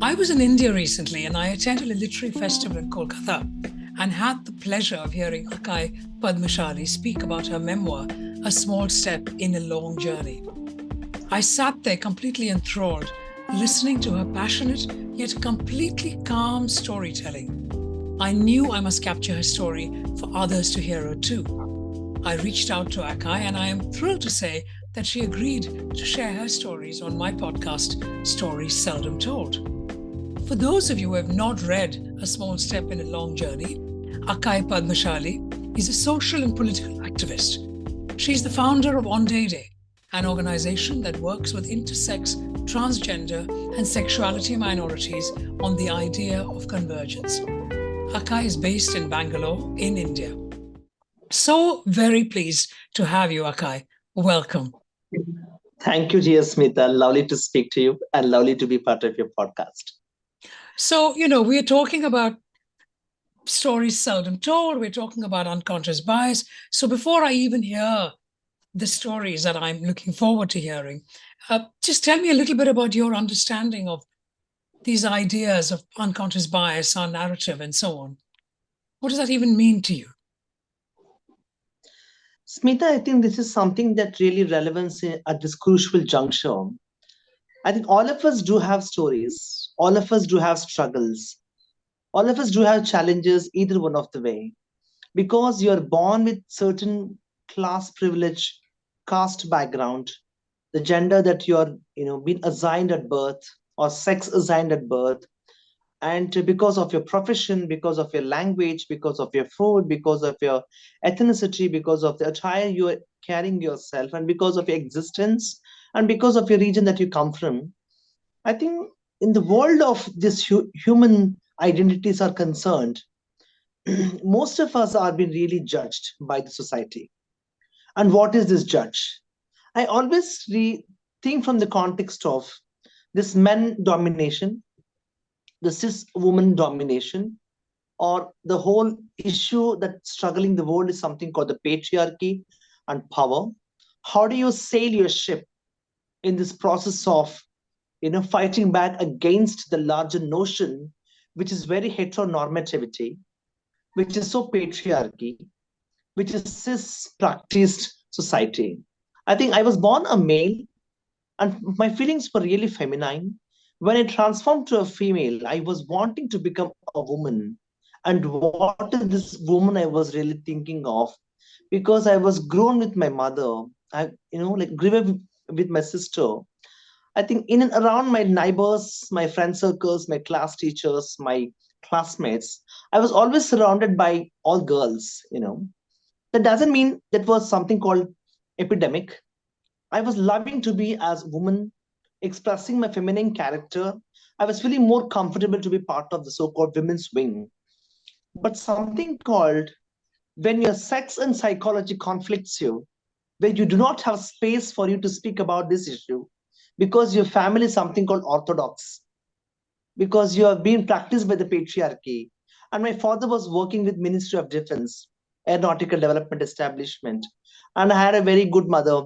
I was in India recently and I attended a literary festival in Kolkata and had the pleasure of hearing Akkai Padmashali speak about her memoir, A Small Step in a Long Journey. I sat there completely enthralled, listening to her passionate yet completely calm storytelling. I knew I must capture her story for others to hear her too. I reached out to Akkai and I am thrilled to say that she agreed to share her stories on my podcast, Stories Seldom Told. For those of you who have not read A Small Step in a Long Journey, Akkai Padmashali is a social and political activist. She's the founder of Ondede, an organization that works with intersex, transgender, and sexuality minorities on the idea of convergence. Akkai is based in Bangalore, in India. So very pleased to have you, Akkai. Welcome. Thank you, Smita. Lovely to speak to you and lovely to be part of your podcast. So, we are talking about stories seldom told. We're talking about unconscious bias. So before I even hear the stories that I'm looking forward to hearing, just tell me a little bit about your understanding of these ideas of unconscious bias, our narrative, and so on. What does that even mean to you? Smita, I think this is something that really relevant at this crucial juncture. I think all of us do have stories. All of us do have struggles. All of us do have challenges, either one of the way. Because you're born with certain class privilege, caste background, the gender that you're, been assigned at birth or sex assigned at birth, and because of your profession, because of your language, because of your food, because of your ethnicity, because of the attire you are carrying yourself, and because of your existence, and because of your region that you come from, I think in the world of this human identities are concerned, most of us are being really judged by the society. And what is this judge? I always think from the context of this men domination, the cis woman domination, or the whole issue that struggling the world is something called the patriarchy and power. How do you sail your ship in this process of fighting back against the larger notion, which is very heteronormativity, which is so patriarchy, which is cis practiced society. I think I was born a male and my feelings were really feminine. When I transformed to a female, I was wanting to become a woman. And what is this woman I was really thinking of? Because I was grown with my mother. I, grew up with my sister. I think in and around my neighbors, my friend circles, my class teachers, my classmates, I was always surrounded by all girls. That doesn't mean that was something called epidemic. I was loving to be as a woman, expressing my feminine character. I was feeling more comfortable to be part of the so-called women's wing. But something called when your sex and psychology conflicts you, where you do not have space for you to speak about this issue, because your family is something called orthodox, because you have been practiced by the patriarchy. And my father was working with Ministry of Defense, Aeronautical Development Establishment. And I had a very good mother,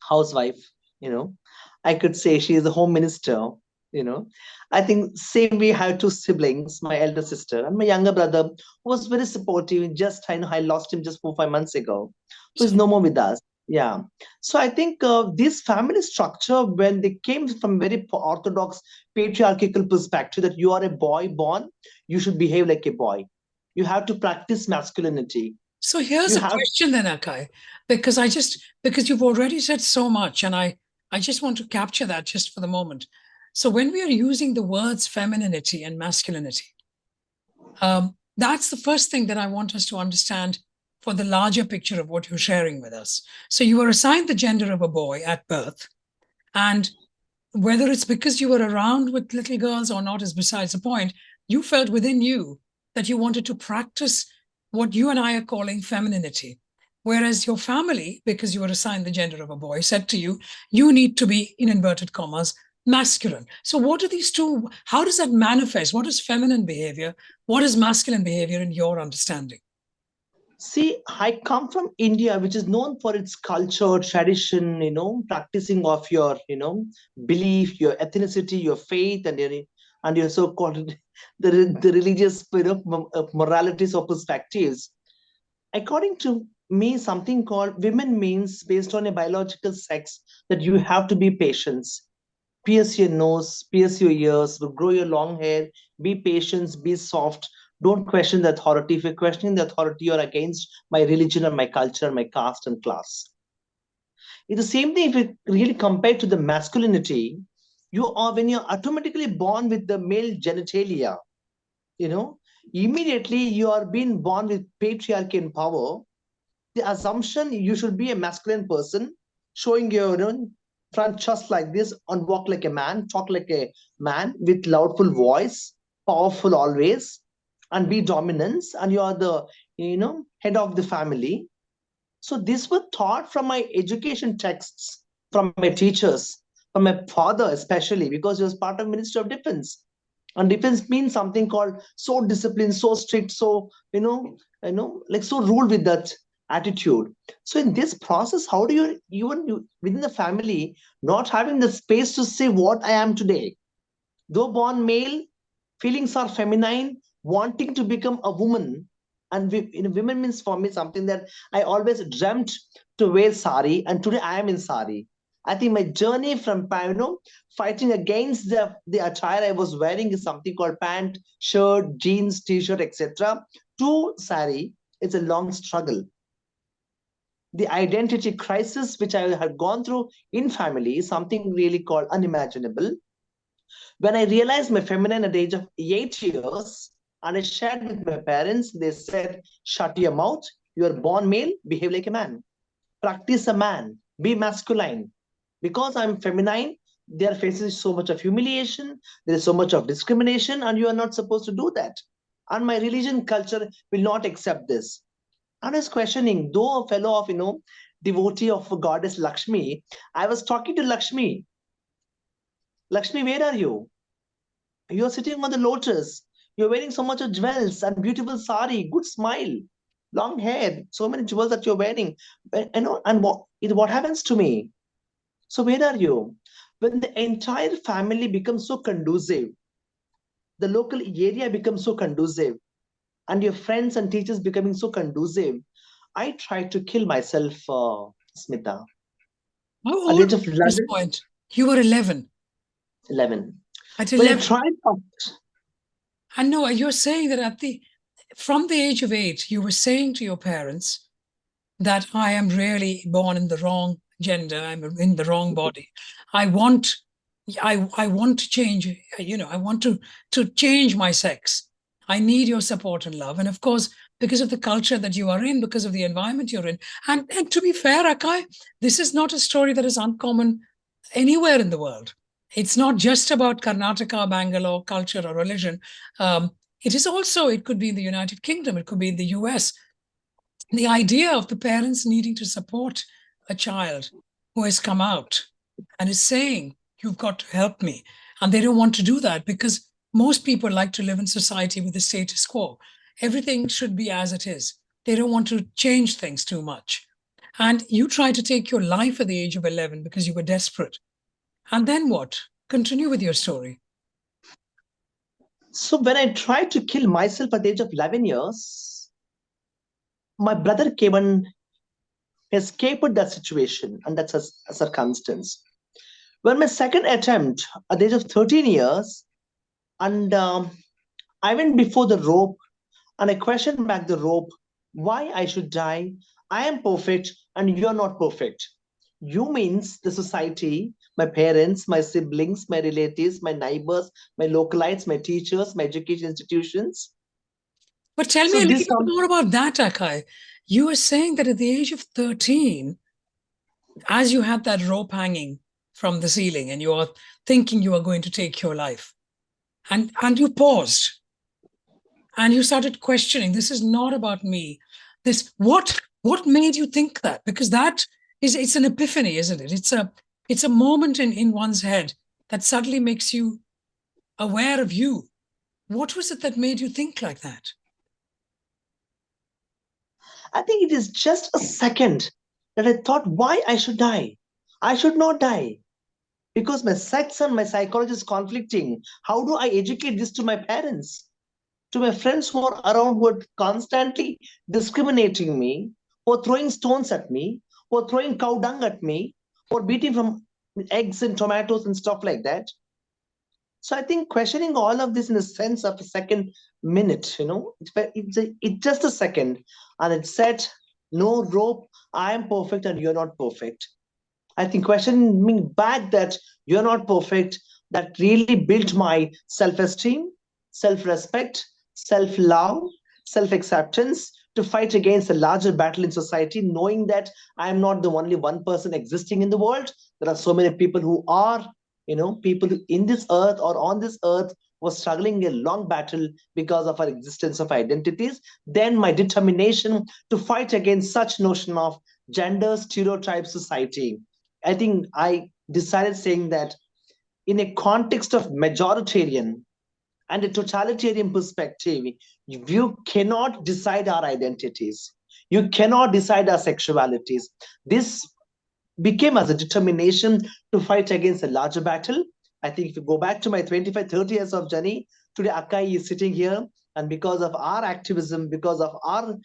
housewife, you know. I could say she is a home minister, you know. I think same way I have two siblings, my elder sister and my younger brother, who was very supportive. Just I know I lost him just 4 5 months ago, who is no more with us. Yeah. So I think this family structure, when they came from very orthodox patriarchal perspective, that you are a boy born, you should behave like a boy. You have to practice masculinity. So here's You a have question then, Akkai, because you've already said so much, and I just want to capture that just for the moment. So when we are using the words femininity and masculinity, that's the first thing that I want us to understand for the larger picture of what you're sharing with us. So you were assigned the gender of a boy at birth, and whether it's because you were around with little girls or not is besides the point. You felt within you that you wanted to practice what you and I are calling femininity. Whereas your family, because you were assigned the gender of a boy, said to you, you need to be, in inverted commas, masculine. So what are these two? How does that manifest? What is feminine behavior? What is masculine behavior in your understanding? See, I come from India, which is known for its culture, tradition, practicing of your, belief, your ethnicity, your faith, and and your so-called the religious moralities or perspectives. According to me, something called women means based on a biological sex that you have to be patient. Pierce your nose, pierce your ears, grow your long hair, be patient, be soft. Don't question the authority. If you're questioning the authority, you're against my religion or my culture, my caste and class. It's the same thing if you really compare to the masculinity. You are when you're automatically born with the male genitalia, you know, immediately you are being born with patriarchy and power. The assumption you should be a masculine person, showing your front chest like this, and walk like a man, talk like a man with loudful voice, powerful always, and be dominance, and you are the head of the family. So these were taught from my education texts, from my teachers, from my father especially, because he was part of Ministry of Defense. And defense means something called so disciplined, so strict, so like so ruled with that attitude. So in this process, how do you even within the family not having the space to say what I am today? Though born male, feelings are feminine, wanting to become a woman. And women means for me something that I always dreamt to wear sari, and today I am in sari. I think my journey from fighting against the attire I was wearing is something called pant, shirt, jeans, t-shirt, etc. to sari. It's a long struggle. The identity crisis which I had gone through in family is something really called unimaginable. When I realized my feminine at the age of 8 years, and I shared with my parents, they said, "Shut your mouth. You are born male, behave like a man. Practice a man, be masculine." Because I'm feminine, they are facing so much of humiliation, there is so much of discrimination, and you are not supposed to do that. And my religion culture will not accept this. And I was questioning, though a fellow of, devotee of goddess Lakshmi, I was talking to Lakshmi. Lakshmi, where are you? You're sitting on the lotus. You're wearing so much of jewels and beautiful sari, good smile, long hair, so many jewels that you're wearing. And what happens to me? So where are you? When the entire family becomes so conducive, the local area becomes so conducive, and your friends and teachers becoming so conducive, I tried to kill myself, Smita. How At the old age of at this 11, point? You were 11. 11. At When I 11. tried, And no, you're saying that from the age of 8, you were saying to your parents that I am really born in the wrong gender. I'm in the wrong body. I want, I want to change. I want to change my sex. I need your support and love. And of course, because of the culture that you are in, because of the environment you're in, and to be fair, Akkai, this is not a story that is uncommon anywhere in the world. It's not just about Karnataka, Bangalore culture or religion. It is also, it could be in the United Kingdom, it could be in the US. The idea of the parents needing to support a child who has come out and is saying, "You've got to help me." And they don't want to do that because most people like to live in society with the status quo. Everything should be as it is. They don't want to change things too much. And you try to take your life at the age of 11 because you were desperate. And then what? Continue with your story. so when I tried to kill myself at the age of 11 years, my brother came and escaped that situation, and that's a circumstance. When my second attempt at the age of 13 years, and I went before the rope and I questioned back the rope why I should die. I am perfect and you're not perfect. You means the society, my parents, my siblings, my relatives, my neighbors, my localites, my teachers, my education institutions. But tell me So a little this bit more about that, Akkai. You were saying that at the age of 13, as you had that rope hanging from the ceiling and you are thinking you are going to take your life, and you paused and you started questioning, this is not about me. What made you think that? Because that is, it's an epiphany, isn't it? It's a moment in one's head that suddenly makes you aware of you. What was it that made you think like that? I think it is just a second that I thought why I should die. I should not die. because my sex and my psychology is conflicting. How do I educate this to my parents, to my friends who are around, who are constantly discriminating me, who are throwing stones at me, who are throwing cow dung at me, who are beating from eggs and tomatoes and stuff like that? So I think questioning all of this in the sense of a second minute, it's just a second, and it said, no rope, I am perfect and you're not perfect. I think questioning back that you're not perfect, that really built my self esteem, self respect, self love, self acceptance to fight against a larger battle in society, knowing that I am not the only one person existing in the world. There are so many people who are, people in this earth or on this earth was struggling a long battle because of our existence of identities. Then my determination to fight against such notion of gender stereotype society, I think I decided saying that in a context of majoritarian and a totalitarian perspective, you cannot decide our identities. You cannot decide our sexualities. This became as a determination to fight against a larger battle. I think if you go back to my 25, 30 years of journey, today Akkai is sitting here. And because of our activism, because of our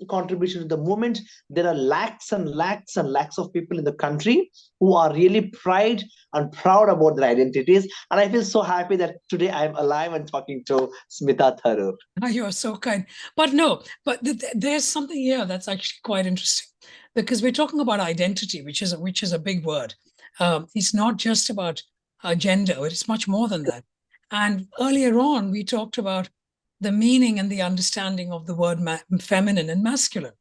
contribution to the movement, there are lakhs and lakhs and lakhs of people in the country who are really pride and proud about their identities. And I feel so happy that today I'm alive and talking to Smita Tharoor. You are so kind. But no, but there's something here that's actually quite interesting, because we're talking about identity, which is a big word. It's not just about gender; it's much more than that. And earlier on, we talked about the meaning and the understanding of the word feminine and masculine.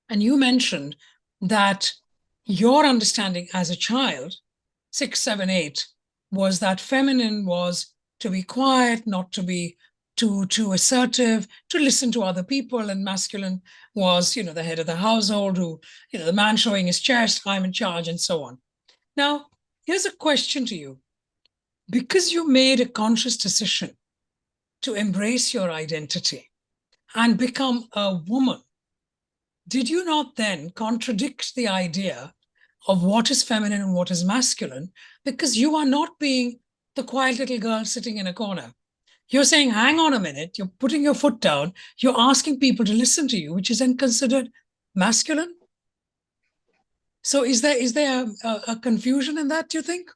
And you mentioned that your understanding as a child, 6, 7, 8, was that feminine was to be quiet, not to be too assertive, to listen to other people, and masculine was, the head of the household, who, the man showing his chest, I'm in charge, and so on. Now, here's a question to you. Because you made a conscious decision to embrace your identity and become a woman, did you not then contradict the idea of what is feminine and what is masculine? Because you are not being the quiet little girl sitting in a corner. You're saying, hang on a minute, you're putting your foot down, you're asking people to listen to you, which is then considered masculine. So is there a confusion in that, do you think?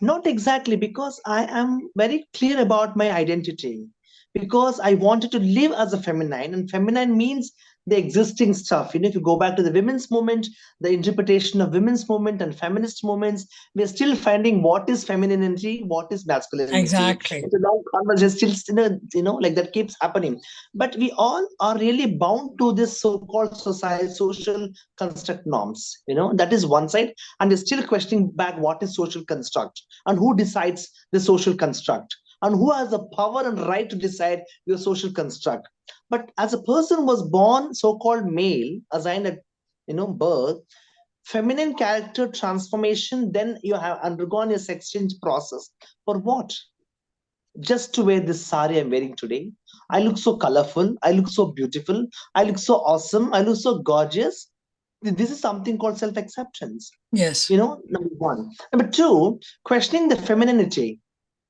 Not exactly, because I am very clear about my identity. Because I wanted to live as a feminine, and feminine means the existing stuff. If you go back to the women's movement, the interpretation of women's movement and feminist movements, we're still finding what is femininity, what is masculinity. Exactly. It's a long conversation, still, like that keeps happening. But we all are really bound to this so-called society, social construct norms. That is one side, and we're still questioning back what is social construct and who decides the social construct and who has the power and right to decide your social construct. But as a person was born so-called male, assigned at birth, feminine character transformation, then you have undergone a sex change process. For what? Just to wear this sari I'm wearing today. I look so colorful. I look so beautiful. I look so awesome. I look so gorgeous. This is something called self-acceptance. Yes. Number one. Number two, questioning the femininity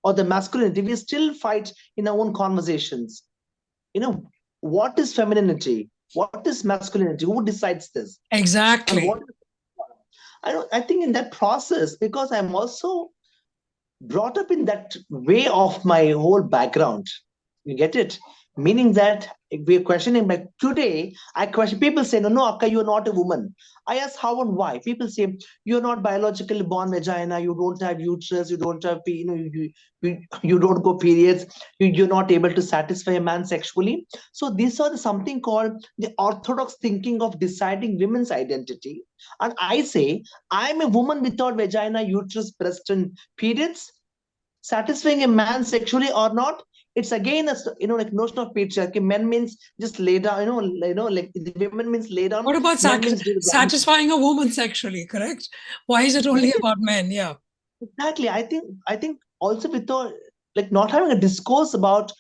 or the masculinity. We still fight in our own conversations. What is femininity? What is masculinity? Who decides this? And Exactly. what I think in that process, because I'm also brought up in that way of my whole background. You get it? Meaning that we're questioning, like today, I question people say, no, Akka, you're not a woman. I ask how and why. People say, you're not biologically born vagina, you don't have uterus, you don't have, you don't go periods, you're not able to satisfy a man sexually. So these are something called the orthodox thinking of deciding women's identity. And I say, I'm a woman without vagina, uterus, breast, and periods. Satisfying a man sexually or not, it's again a like notion of patriarchy. Men means just lay down, like the women means lay down. What about Men means do the ground. satisfying a woman sexually, correct? Why is it only about men? Yeah. Exactly. I think also without like not having a discourse about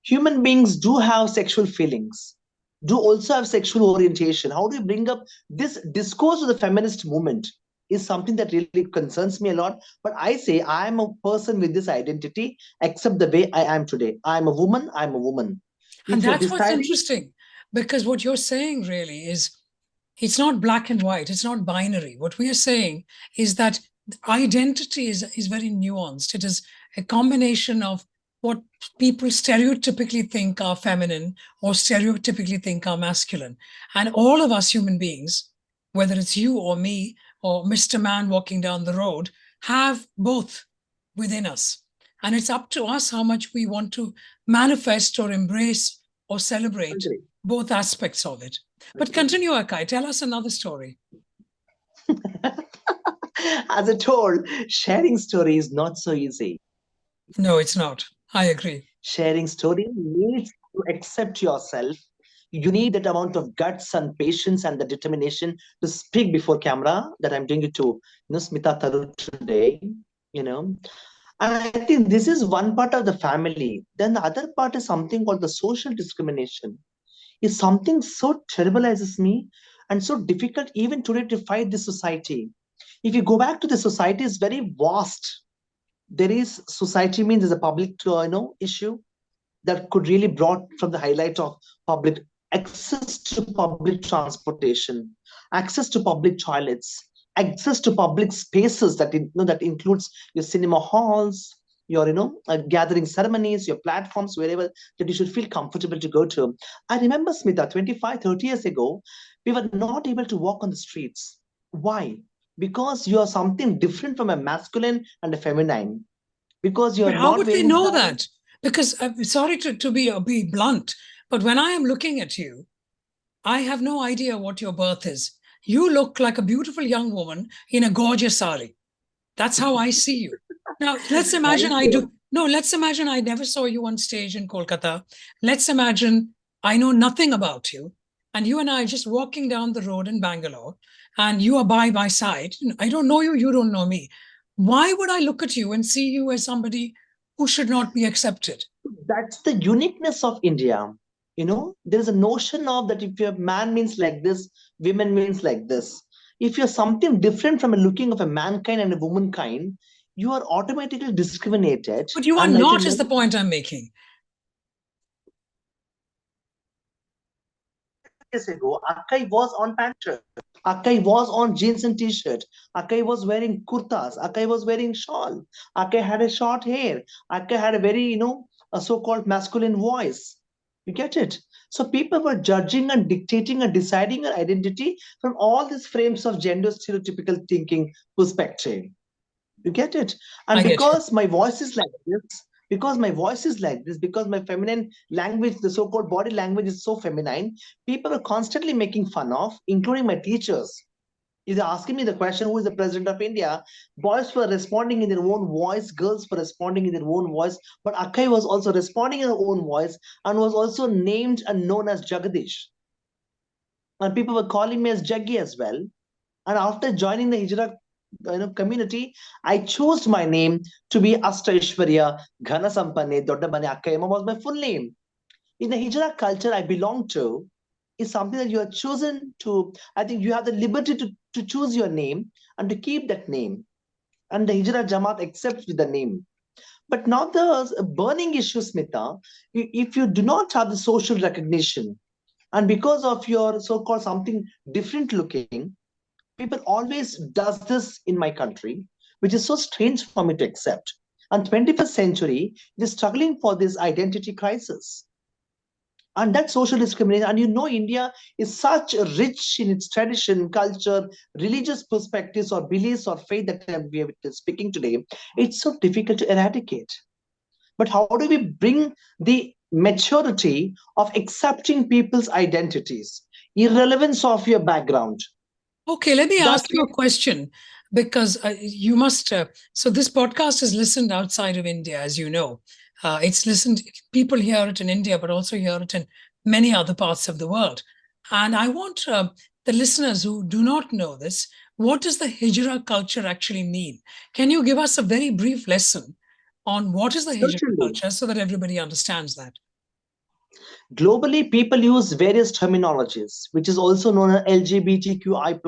human beings do have sexual feelings, do also have sexual orientation. How do you bring up this discourse of the feminist movement? is something that really concerns me a lot. But I say I am a person with this identity, accept the way I am today. I am a woman, I'm a woman. And If you're that's what's deciding, interesting, because what you're saying really is it's not black and white, it's not binary. What we are saying is that identity is very nuanced. It is a combination of what people stereotypically think are feminine or stereotypically think are masculine. And all of us human beings, whether it's you or me or Mr. Man walking down the road, have both within us. And it's up to us how much we want to manifest or embrace or celebrate agree. both aspects of it. But continue, Akkai. Tell us another story. As I told, sharing story is not so easy. No, it's not. I agree. Sharing story needs to accept yourself. You need that amount of guts and patience and the determination to speak before camera that I'm doing it to, Smita Tharu today, you know. And I think this is one part of the family. Then the other part is something called the social discrimination. Is something so terribilizes me and so difficult even today to fight this society. If you go back to the society, is very vast. There is society means there's a public issue that could really brought from the highlight of public access to public transportation, access to public toilets, access to public spaces that includes your cinema halls, your gathering ceremonies, your platforms, wherever that you should feel comfortable to go to. I remember, Smita, 25, 30 years ago, we were not able to walk on the streets. Why? Because you are something different from a masculine and a feminine. Because you're But how not would we wearing know brown. that? Because I'm sorry to be blunt, but when I am looking at you, I have no idea what your birth is. You look like a beautiful young woman in a gorgeous sari. That's how I see you. Now, let's imagine Thank I you. do. No, let's imagine I never saw you on stage in Kolkata. Let's imagine I know nothing about you, and you and I are just walking down the road in Bangalore, and you are by my side. I don't know you, you don't know me. Why would I look at you and see you as somebody who should not be accepted? That's the uniqueness of India. There's a notion of that if your man means like this, women means like this. If you're something different from a looking of a mankind and a womankind, you are automatically discriminated. But you are And I think not, is the point I'm making. years ago, Akkai was on pant shirt. Akkai was on jeans and t-shirt. Akkai was wearing kurtas. Akkai was wearing shawl. Akkai had a short hair. Akkai had a very, a so-called masculine voice. You get it? So people were judging and dictating and deciding her identity from all these frames of gender stereotypical thinking perspective. You get it? And I get you. because my voice is like this, because my feminine language, the so-called body language is so feminine, people are constantly making fun of, including my teachers. If they're asking me the question, who is the president of India? Boys were responding in their own voice, girls were responding in their own voice, but Akkai was also responding in her own voice and was also named and known as Jagadish. And people were calling me as Jaggi as well. And after joining the Hijra community, I chose my name to be Ashtaishwarya Ghana Sampanne Doddabane Akkayama was my full name. In the Hijra culture I belong to, is something that you are chosen to. I think you have the liberty to choose your name and to keep that name. And the Hijra Jamaat accepts with the name. But now the burning issue, Smita, if you do not have the social recognition, and because of your so-called something different looking, people always does this in my country, which is so strange for me to accept. And 21st century is struggling for this identity crisis. And that social discrimination, and India is such rich in its tradition, culture, religious perspectives or beliefs or faith that we are speaking today, it's so difficult to eradicate. But how do we bring the maturity of accepting people's identities, irrelevance of your background? Okay, let me That ask you a question because you must. So, this podcast is listened outside of India, as you know. It's listened, people hear it in India, but also hear it in many other parts of the world. And I want the listeners who do not know this, what does the Hijra culture actually mean? Can you give us a very brief lesson on what is the Hijra certainly. culture so that everybody understands that? Globally, people use various terminologies, which is also known as LGBTQI++,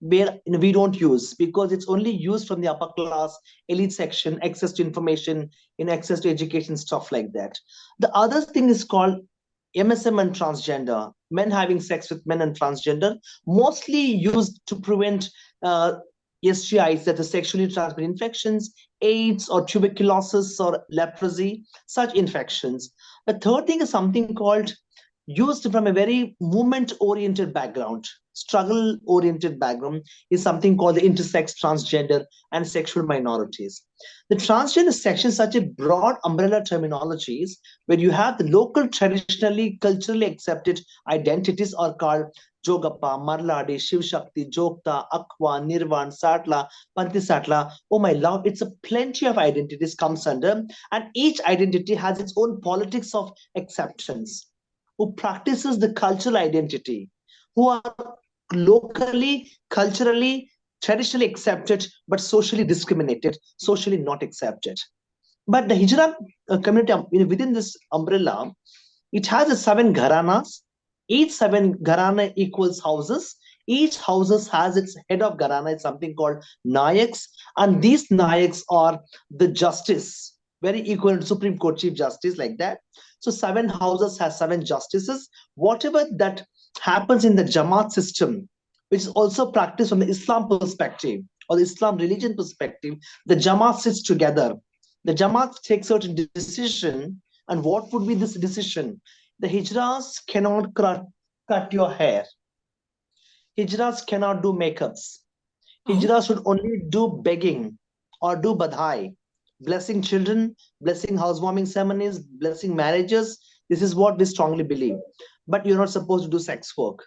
where we don't use, because it's only used from the upper class elite section, access to information, access to education, stuff like that. The other thing is called MSM and transgender, men having sex with men and transgender, mostly used to prevent uh, STIs, that is sexually transmitted infections, AIDS or tuberculosis or leprosy, such infections. The third thing is something called, used from a very movement oriented background, struggle oriented background, is something called the intersex, transgender, and sexual minorities. The transgender section is such a broad umbrella terminologies where you have the local, traditionally, culturally accepted identities are called Jogappa, Marladi, Shiv Shakti, Jokta, Akwa, Nirvan, Satla, Panti Satla. Oh my love, it's a plenty of identities comes under, and each identity has its own politics of acceptance, who practices the cultural identity, who are locally, culturally, traditionally accepted, but socially discriminated, socially not accepted. But the Hijra community, within this umbrella, it has a seven gharanas. Each seven gharana equals houses. Each houses has its head of gharana. It's something called nayaks, and these nayaks are the justice, very equal to Supreme Court Chief Justice, like that. So seven houses has seven justices. Whatever that happens in the Jamaat system, which is also practiced from the Islam perspective or the Islam religion perspective, the Jamaat sits together. The Jamaat takes certain decision, and what would be this decision? The Hijras cannot cut your hair. Hijras cannot do makeups. Oh, Hijras should only do begging or do badhai, blessing children, blessing housewarming ceremonies, blessing marriages. This is what we strongly believe. But you're not supposed to do sex work.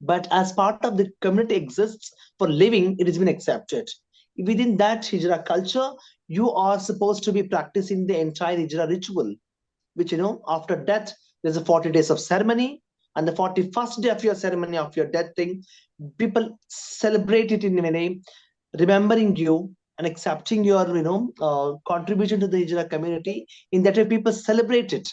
But as part of the community exists for living, it has been accepted. Within that Hijra culture, you are supposed to be practicing the entire Hijra ritual, which, after death, there's a 40 days of ceremony. And the 41st day of your ceremony, of your death thing, people celebrate it in a way, remembering you and accepting your, contribution to the Hijra community. In that way, people celebrate it,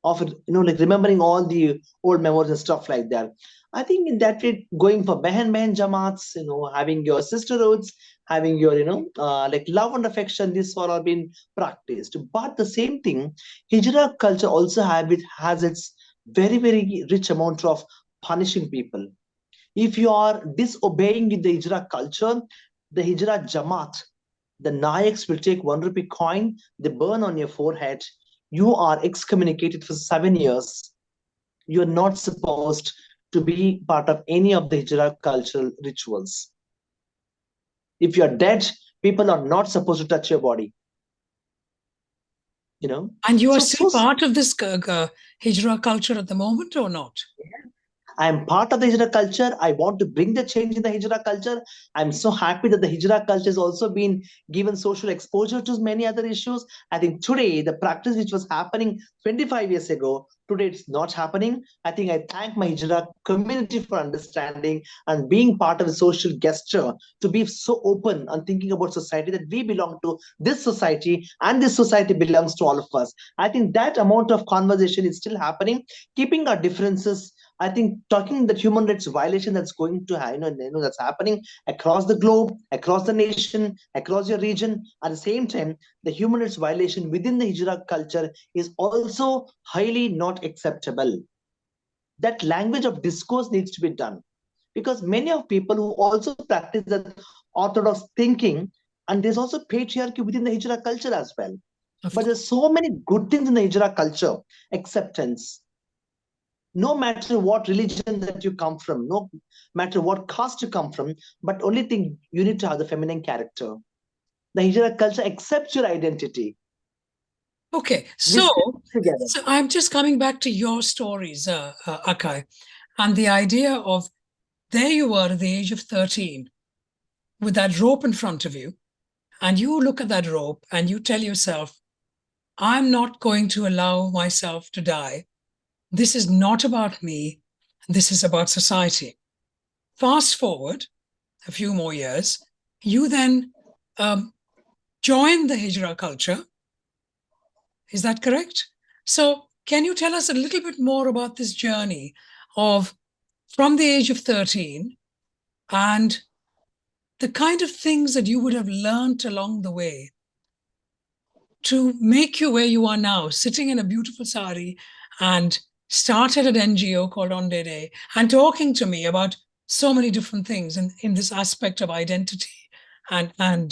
of like remembering all the old memories and stuff like that. I think in that way, going for behen jamaats, having your sisterhoods, having your like love and affection, this all are being practiced. But the same thing, Hijra culture also has its very rich amount of punishing people. If you are disobeying with the Hijra culture, the Hijra Jamaat, the Nayaks will take 1 rupee coin, they burn on your forehead. You are excommunicated for 7 years. You're not supposed to be part of any of the Hijra cultural rituals. If you're dead, people are not supposed to touch your body. and you are So, still part of this Hijra culture at the moment or not? I am part of the Hijra culture. I want to bring the change in the Hijra culture. I'm so happy that the Hijra culture has also been given social exposure to many other issues. I think today, the practice which was happening 25 years ago, today it's not happening. I think I thank my Hijra community for understanding and being part of a social gesture, to be so open and thinking about society, that we belong to this society and this society belongs to all of us. I think that amount of conversation is still happening, keeping our differences. I think talking that human rights violation that's going to that's happening across the globe, across the nation, across your region. At the same time, the human rights violation within the Hijra culture is also highly not acceptable. That language of discourse needs to be done, because many of people who also practice that orthodox thinking, and there's also patriarchy within the Hijra culture as well. Of But course. there's so many good things in the Hijra culture: acceptance, no matter what religion that you come from, no matter what caste you come from, but only thing, you need to have the feminine character. The Hijra culture accepts your identity. Okay, We so sit together. so I'm just coming back to your stories, Akkai, and the idea of there you were at the age of 13 with that rope in front of you, and you look at that rope and you tell yourself, I'm not going to allow myself to die. This is not about me. This is about society. Fast forward a few more years, you then join the Hijra culture. Is that correct? So can you tell us a little bit more about this journey of from the age of 13 and the kind of things that you would have learned along the way to make you where you are now, sitting in a beautiful sari and started an NGO called Ondede and talking to me about so many different things in this aspect of identity and and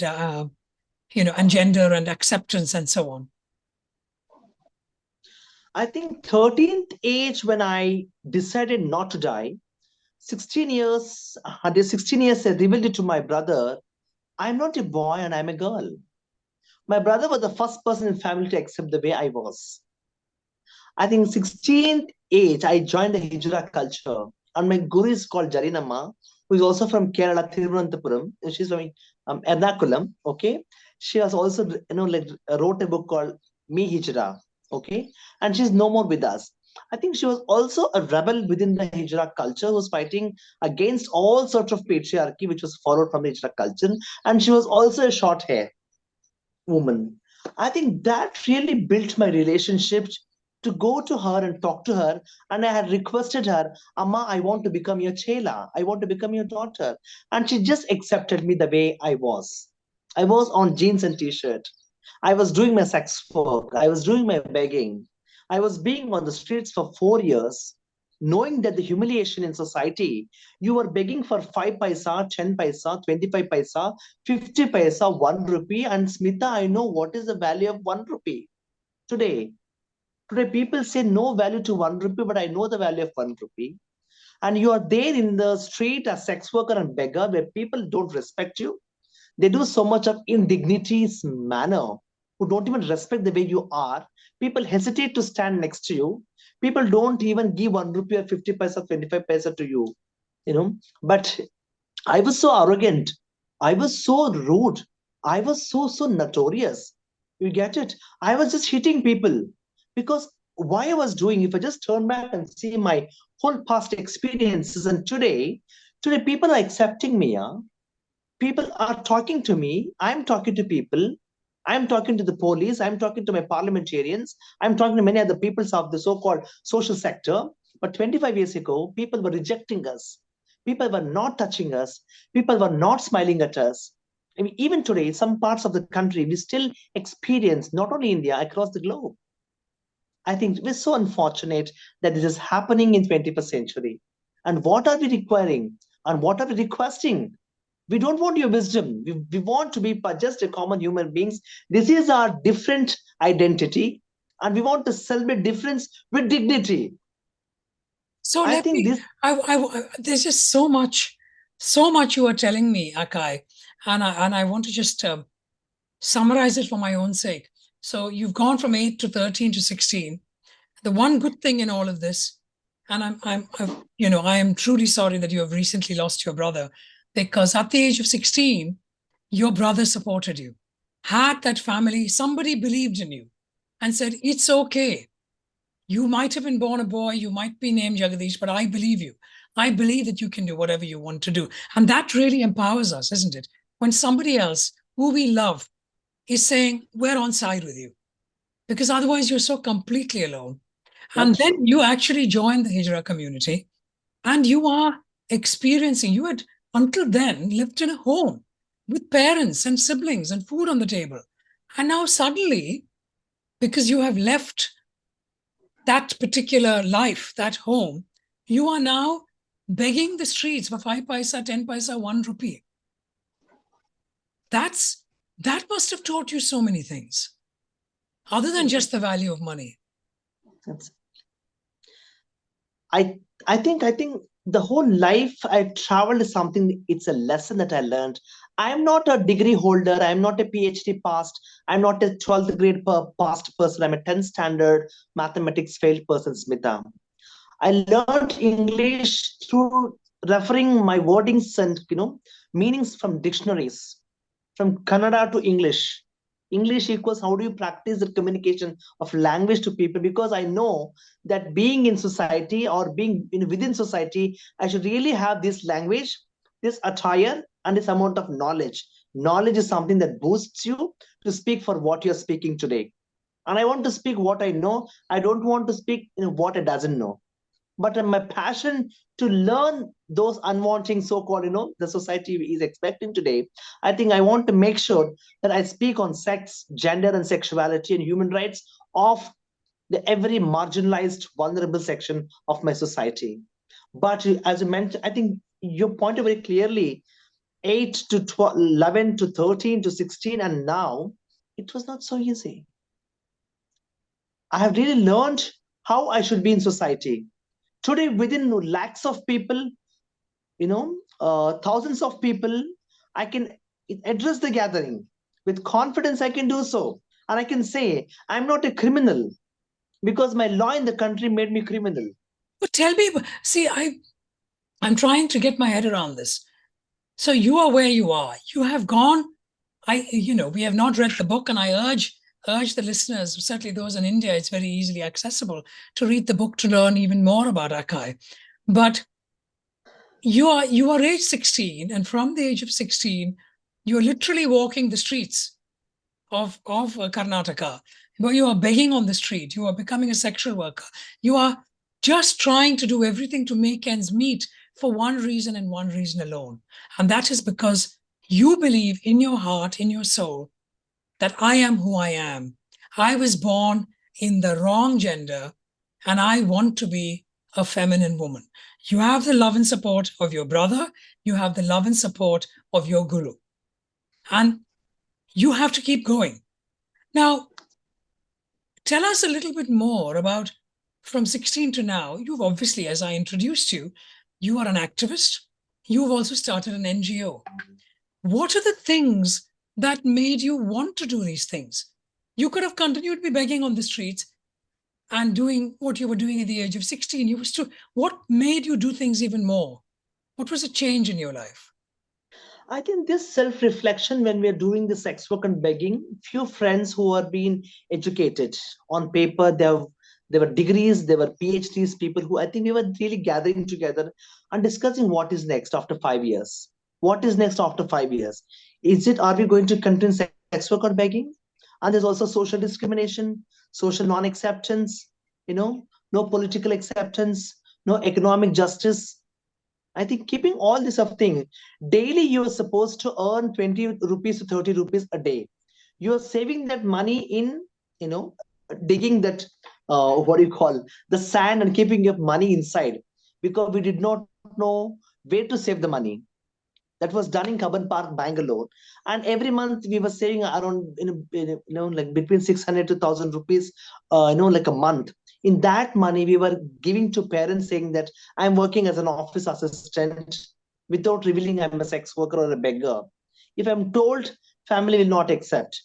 gender and acceptance and so on. I think 13th age when I decided not to die, 16 years, 16 years I revealed it to my brother. I'm not a boy and I'm a girl. My brother was the first person in family to accept the way I was. I think 16th age, I joined the Hijra culture. And my guru is called Jarinamma, who is also from Kerala, Thiruvananthapuram. She's from Ernakulam, okay? She has also, wrote a book called Me Hijra, okay? And she's no more with us. I think she was also a rebel within the Hijra culture who was fighting against all sorts of patriarchy which was followed from the Hijra culture. And she was also a short hair woman. I think that really built my relationship to go to her and talk to her. And I had requested her, Amma, I want to become your chela. I want to become your daughter. And she just accepted me the way I was. I was on jeans and t-shirt. I was doing my sex work. I was doing my begging. I was being on the streets for 4 years, knowing that the humiliation in society, you were begging for 5 paisa, 10 paisa, 25 paisa, 50 paisa, 1 rupee. And Smita, I know what is the value of 1 rupee today. Today, people say no value to 1 rupee, but I know the value of 1 rupee. And you are there in the street as sex worker and beggar where people don't respect you. They do so much of indignities manner who don't even respect the way you are. People hesitate to stand next to you. People don't even give 1 rupee or 50 paisa, 25 paisa to you, But I was so arrogant. I was so rude. I was so notorious. You get it? I was just hitting people because why I was doing, if I just turn back and see my whole past experiences, and today people are accepting me. People are talking to me. I'm talking to people. I'm talking to the police. I'm talking to my parliamentarians. I'm talking to many other peoples of the so-called social sector. But 25 years ago, people were rejecting us. People were not touching us. People were not smiling at us. I mean, even today, some parts of the country, we still experience, not only India, across the globe. I think we're so unfortunate that this is happening in 21st century. And what are we requiring? And what are we requesting? We don't want your wisdom. We want to be just a common human beings. This is our different identity, and we want to celebrate difference with dignity. So I think this. there's just so much you are telling me, Akkai, and I want to just summarize it for my own sake. So you've gone from 8 to 13 to 16. The one good thing in all of this, and I am truly sorry that you have recently lost your brother, because at the age of 16, your brother supported you. Had that family, somebody believed in you and said, it's okay. You might have been born a boy, you might be named Jagadish, but I believe you. I believe that you can do whatever you want to do. And that really empowers us, isn't it? When somebody else who we love is saying, we're on side with you. Because otherwise you're so completely alone. And then you actually join the Hijra community and you are experiencing, you had until then lived in a home with parents and siblings and food on the table. And now suddenly, because you have left that particular life, that home, you are now begging the streets for 5 paisa, 10 paisa, 1 rupee. That must have taught you so many things, other than just the value of money. I think the whole life I traveled is something. It's a lesson that I learned. I am not a degree holder. I am not a PhD passed. I'm not a 12th grade passed person. I'm a 10th standard mathematics failed person, Smita. I learned English through referring my wordings and meanings from dictionaries, from Kannada to English. English equals how do you practice the communication of language to people? Because I know that being in society or being within society, I should really have this language, this attire, and this amount of knowledge. Knowledge is something that boosts you to speak for what you're speaking today. And I want to speak what I know. I don't want to speak what I doesn't know. but my passion to learn those unwanting so-called, the society is expecting today. I think I want to make sure that I speak on sex, gender, and sexuality and human rights of the every marginalized, vulnerable section of my society. But as you mentioned, I think you pointed very clearly 8 to 12, 11 to 13 to 16, and now it was not so easy. I have really learned how I should be in society. Today, within lakhs of people, thousands of people, I can address the gathering. With confidence, I can do so. And I can say, I'm not a criminal because my law in the country made me criminal. But tell me, see, I'm trying to get my head around this. So you are where you are. You have gone. We have not read the book, and I urge the listeners, certainly those in India, it's very easily accessible, to read the book to learn even more about Akkai. But you are age 16, and from the age of 16, you're literally walking the streets of Karnataka. You are begging on the street. You are becoming a sexual worker. You are just trying to do everything to make ends meet for one reason and one reason alone. And that is because you believe in your heart, in your soul, that I am who I am. I was born in the wrong gender, and I want to be a feminine woman. You have the love and support of your brother. You have the love and support of your guru. And you have to keep going. Now, tell us a little bit more about from 16 to now. You've obviously, as I introduced you, you are an activist. You've also started an NGO. What are the things that made you want to do these things? You could have continued to be begging on the streets and doing what you were doing at the age of 16. What made you do things even more? What was a change in your life? I think this self-reflection when we're doing the sex work and begging, few friends who are being educated on paper, there were degrees, there were PhDs, people who I think we were really gathering together and discussing what is next after 5 years. What is next after 5 years? Are we going to continue sex work or begging? And there's also social discrimination, social non-acceptance, no political acceptance, no economic justice. I think keeping all this of thing, daily you are supposed to earn 20 rupees to 30 rupees a day. You are saving that money in, digging that, what do you call, the sand and keeping your money inside because we did not know where to save the money. That was done in Kaban Park, Bangalore. And every month we were saving around, like between 600 to 1,000 rupees, like a month. In that money, we were giving to parents saying that I'm working as an office assistant without revealing I'm a sex worker or a beggar. If I'm told, family will not accept.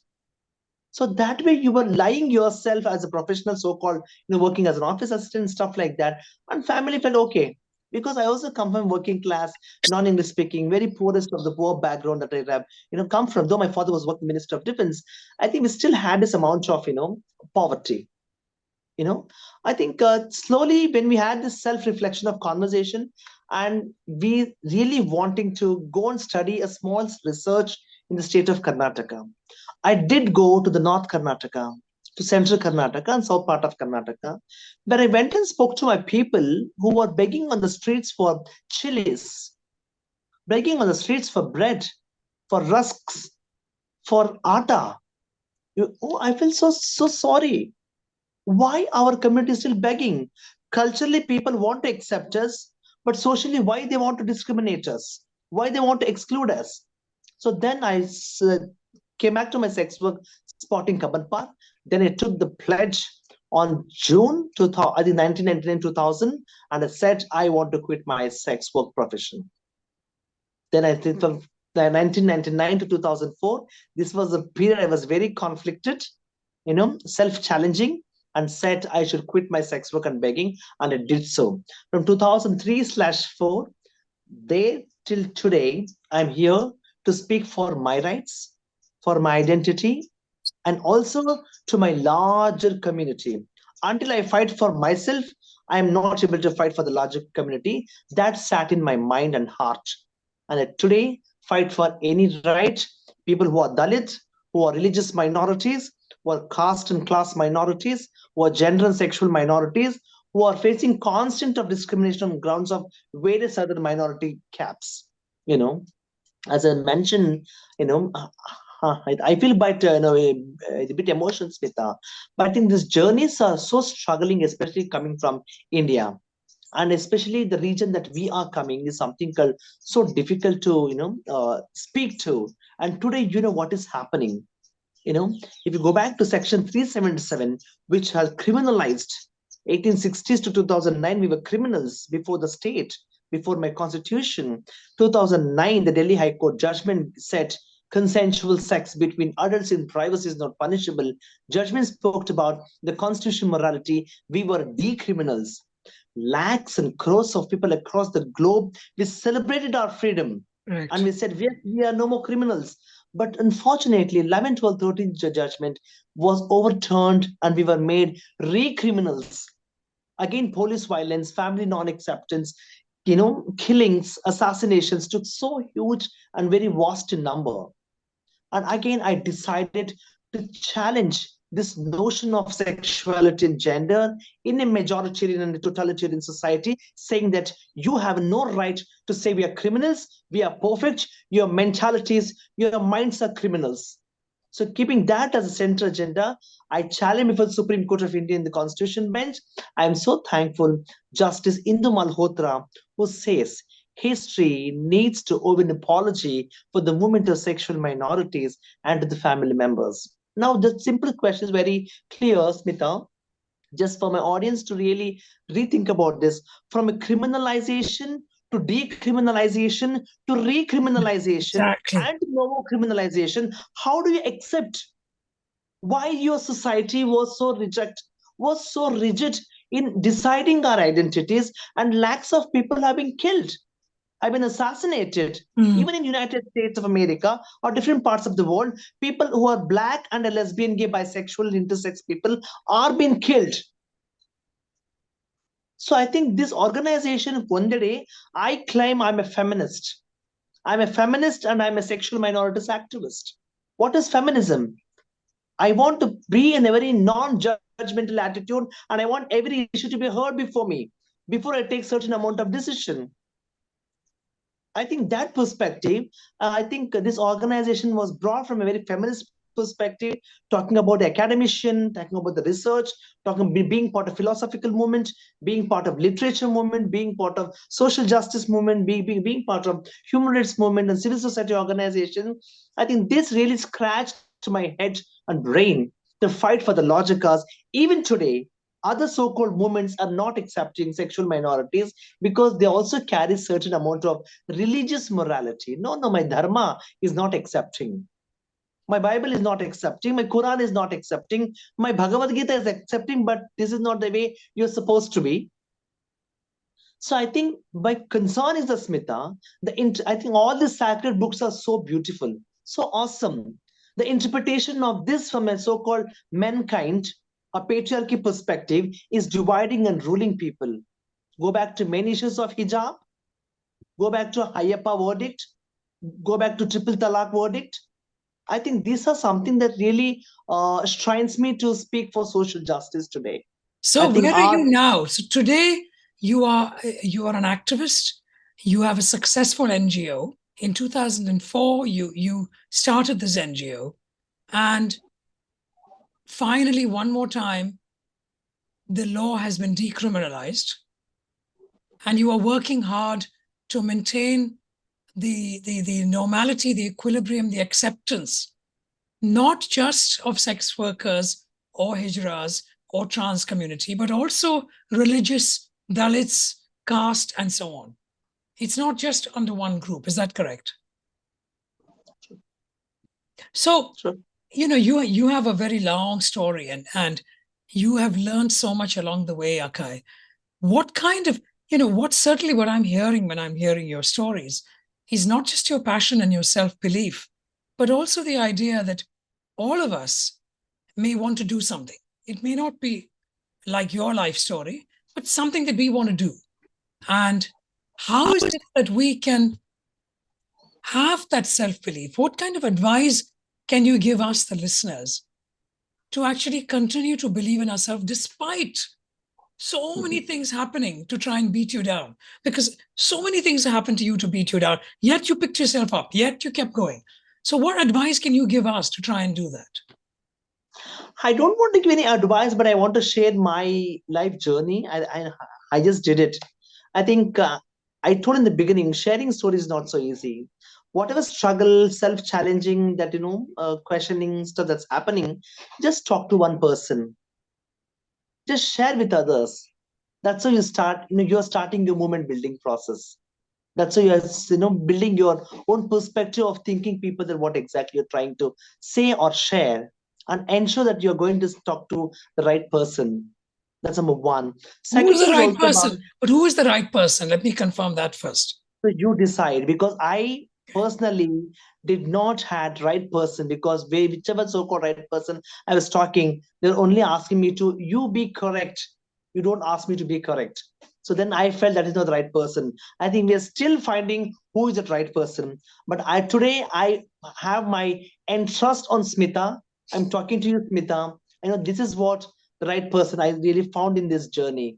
So that way you were lying yourself as a professional, so-called, working as an office assistant, stuff like that. And family felt okay. Because I also come from working class, non-English speaking, very poorest of the poor background that I have, come from. Though my father was working Minister of Defense, I think we still had this amount of, poverty. I think slowly when we had this self-reflection of conversation and we really wanting to go and study a small research in the state of Karnataka. I did go to the North Karnataka, to Central Karnataka and South part of Karnataka, where I went and spoke to my people who were begging on the streets for chilies, begging on the streets for bread, for rusks, for atta. I feel so sorry. Why our community is still begging? Culturally, people want to accept us, but socially, why they want to discriminate us? Why they want to exclude us? So then I came back to my sex work spot in Kaban Park. Then I took the pledge on June 2000, I think 1999, 2000, and I said I want to quit my sex work profession. Then I think from 1999 to 2004, this was a period I was very conflicted, self-challenging, and said I should quit my sex work and begging, and I did so. From 2003/4, they till today, I'm here to speak for my rights, for my identity, and also to my larger community. Until I fight for myself, I am not able to fight for the larger community. That sat in my mind and heart. And I today fight for any right, people who are Dalit, who are religious minorities, who are caste and class minorities, who are gender and sexual minorities, who are facing constant of discrimination on grounds of various other minority caps. You know, as I mentioned, you know, I feel quite a bit emotional, Smita. But I think these journeys are so struggling, especially coming from India, and especially the region that we are coming is something called so difficult to speak to. And today, you know what is happening. You know, if you go back to Section 377, which has criminalized 1860s to 2009, we were criminals before the state, before my constitution. 2009, the Delhi High Court judgment said consensual sex between adults in privacy is not punishable. Judgment spoke about the constitutional morality. We were decriminals. Lakhs and crores of people across the globe, we celebrated our freedom. Right. And we said, we are no more criminals. But unfortunately, 11, 12, 13 judgment was overturned and we were made re-criminals. Again, police violence, family non-acceptance, killings, assassinations took so huge and very vast in number. And again, I decided to challenge this notion of sexuality and gender in a majoritarian and a totalitarian society, saying that you have no right to say we are criminals, we are perfect, your mentalities, your minds are criminals. So keeping that as a central agenda, I challenge before the Supreme Court of India in the Constitution bench. I am so thankful Justice Indu Malhotra, who says history needs to owe an apology for the movement of sexual minorities and to the family members. Now, the simple question is very clear, Smita, just for my audience to really rethink about this, from a criminalization to decriminalization to recriminalization Exactly. and no criminalization. How do you accept why your society was so rigid in deciding our identities, and lakhs of people have been killed, have been assassinated? Mm. Even in United States of America or different parts of the world, people who are black and a lesbian, gay, bisexual, intersex people are being killed. So I think this organization, Ondede, I claim I'm a feminist. I'm a feminist and I'm a sexual minorities activist. What is feminism? I want to be in a very non-judgmental attitude, and I want every issue to be heard before me, before I take certain amount of decision. I think that perspective, I think this organization was brought from a very feminist perspective, talking about the academician, talking about the research, being part of philosophical movement, being part of literature movement, being part of social justice movement, being part of human rights movement and civil society organization. I think this really scratched my head and brain to fight for the logic cause. Even today, other so-called movements are not accepting sexual minorities because they also carry certain amount of religious morality. No, no, my dharma is not accepting. My Bible is not accepting. My Quran is not accepting. My Bhagavad Gita is accepting, but this is not the way you're supposed to be. So I think my concern is the Smita. I think all these sacred books are so beautiful, so awesome. The interpretation of this from a so-called mankind, a patriarchy perspective, is dividing and ruling people. Go back to many issues of hijab, go back to Hayapa verdict, go back to triple talaq verdict. I think these are something that really shrines me to speak for social justice today. So I think where are our you now? So today you are an activist. You have a successful NGO. In 2004, you started this NGO, and finally, one more time, the law has been decriminalized, and you are working hard to maintain the normality, the equilibrium, the acceptance, not just of sex workers or hijras or trans community, but also religious, Dalits, caste, and so on. It's not just under one group. Is that correct? So, Sure. you have a very long story, and you have learned so much along the way, Akkai. What kind of, certainly what I'm hearing when I'm hearing your stories is not just your passion and your self-belief, but also the idea that all of us may want to do something. It may not be like your life story, but something that we want to do. And how is it that we can have that self-belief? What kind of advice can you give us, the listeners, to actually continue to believe in ourselves despite So many things happening to try and beat you down, because so many things happen to you to beat you down, yet you picked yourself up, yet you kept going. So what advice can you give us to try and do that? I don't want to give any advice, but I want to share my life journey. I just did it. I think I told in the beginning, sharing stories is not so easy. Whatever struggle, self-challenging, that questioning stuff that's happening, just talk to one person. Just share with others. That's how you start. You're starting your movement building process. That's how you're building your own perspective of thinking people that what exactly you're trying to say or share, and ensure that you're going to talk to the right person. That's number one. Who Second is thing the is right also about, person? But who is the right person? Let me confirm that first. so you decide, because I personally did not had right person, because whichever so-called right person I was talking, they're only asking me to you be correct. You don't ask me to be correct. So then I felt that is not the right person. I think we are still finding who is the right person. But I have my entrust on Smita. I'm talking to you, Smita. I know this is what the right person I really found in this journey.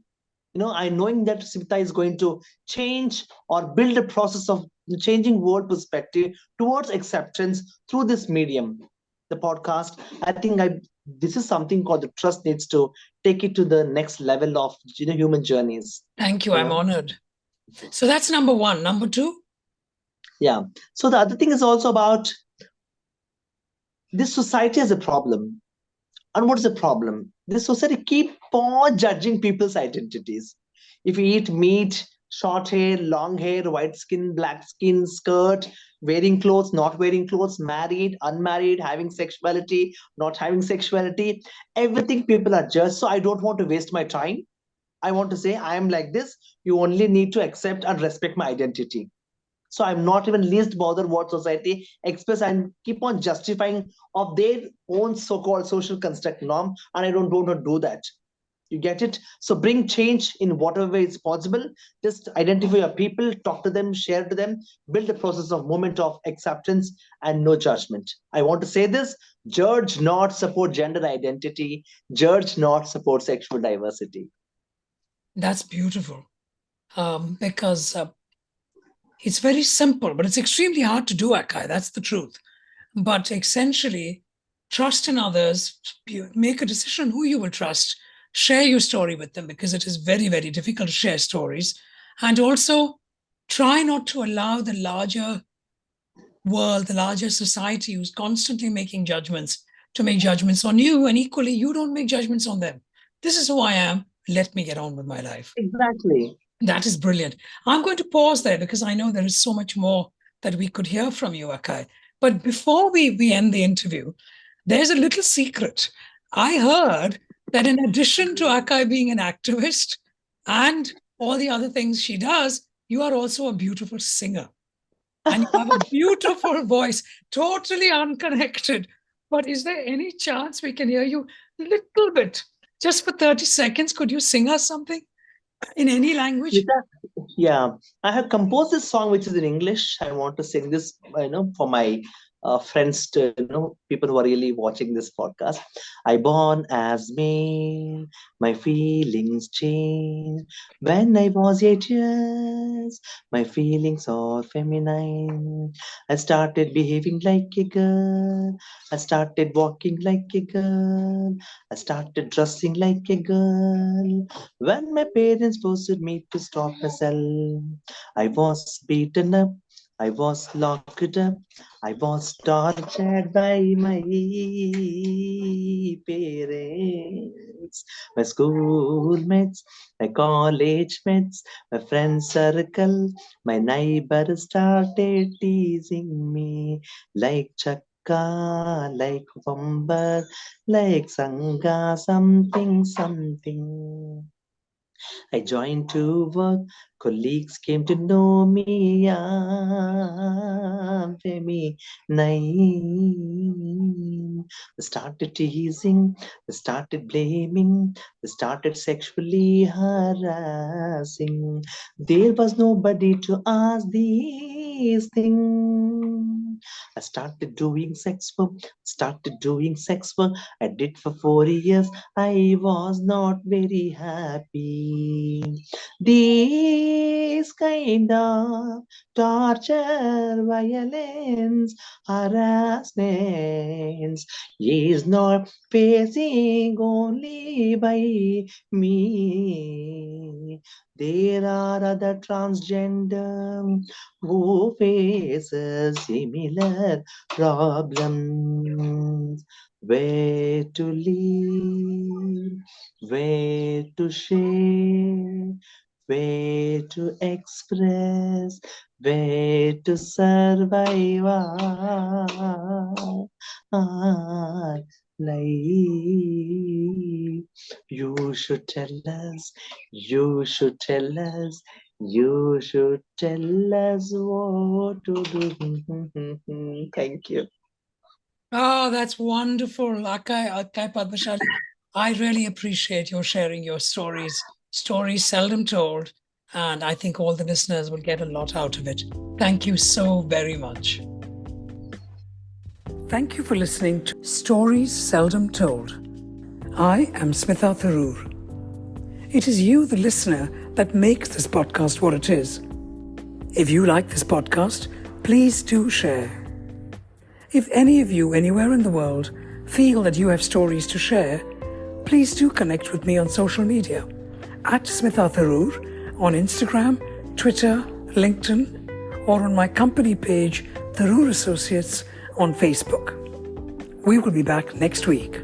I knowing that Smita is going to change or build a process of changing world perspective towards acceptance through this medium, the podcast. I think I this is something called the trust needs to take it to the next level of human journeys. Thank you. you I'm know honored. So that's number one. Number two? yeah. So the other thing is also about this society has a problem. And what is the problem? This society keep on judging people's identities. If you eat meat, short hair, long hair, white skin, black skin, skirt, wearing clothes, not wearing clothes, married, unmarried, having sexuality, not having sexuality, everything people are judged. So I don't want to waste my time. I want to say I am like this. You only need to accept and respect my identity. So I'm not even least bothered what society express and keep on justifying of their own so-called social construct norm, and I don't want to do that. You get it? So bring change in whatever way is possible. Just identify your people, talk to them, share to them, build a process of moment of acceptance and no judgment. I want to say this: judge not, support gender identity, judge not, support sexual diversity. That's beautiful. Because it's very simple, but it's extremely hard to do, Akkai. That's the truth. But essentially, trust in others, make a decision who you will trust, share your story with them, because it is very, very difficult to share stories. And also try not to allow the larger world, the larger society who's constantly making judgments, to make judgments on you. And equally, you don't make judgments on them. This is who I am. Let me get on with my life. Exactly. That is brilliant. I'm going to pause there because I know there is so much more that we could hear from you, Akkai. But before we end the interview, there's a little secret. I heard that in addition to Akkai being an activist and all the other things she does, you are also a beautiful singer. And you have a beautiful voice, totally unconnected. But is there any chance we can hear you a little bit? Just for 30 seconds, could you sing us something in any language? Yeah, I have composed this song which is in English. I want to sing this, for my friends, to people who are really watching this podcast. I born as male, my feelings change. When I was 8 years, my feelings are feminine. I started behaving like a girl. I started walking like a girl. I started dressing like a girl. When my parents forced me to stop myself, I was beaten up, I was locked up, I was tortured by my parents, my schoolmates, my college mates, my friend circle, my neighbor started teasing me like Chakka, like Vambar, like Sangha, something, something. I joined to work. Colleagues came to know me. I'm feminine. They started teasing, they started blaming, they started sexually harassing. There was nobody to ask these things. I started doing sex work. I did for 4 years. I was not very happy. This kind of torture, violence, harassment is not facing only by me. There are other transgender who faces similar problems. Where to live, where to share, where to express, where to survive our life. You should tell us, you should tell us, you should tell us what to do. Thank you. Oh, that's wonderful, Akkai Padmashali. I really appreciate your sharing your stories seldom told, and I think all the listeners will get a lot out of it. Thank you so very much. Thank you for listening to Stories Seldom Told. I am Smita Tharoor. It is you, the listener, that makes this podcast what it is. If you like this podcast, please do share. If any of you anywhere in the world feel that you have stories to share, please do connect with me on social media at Smita Tharoor on Instagram, Twitter, LinkedIn, or on my company page, Tharoor Associates, on Facebook. We will be back next week.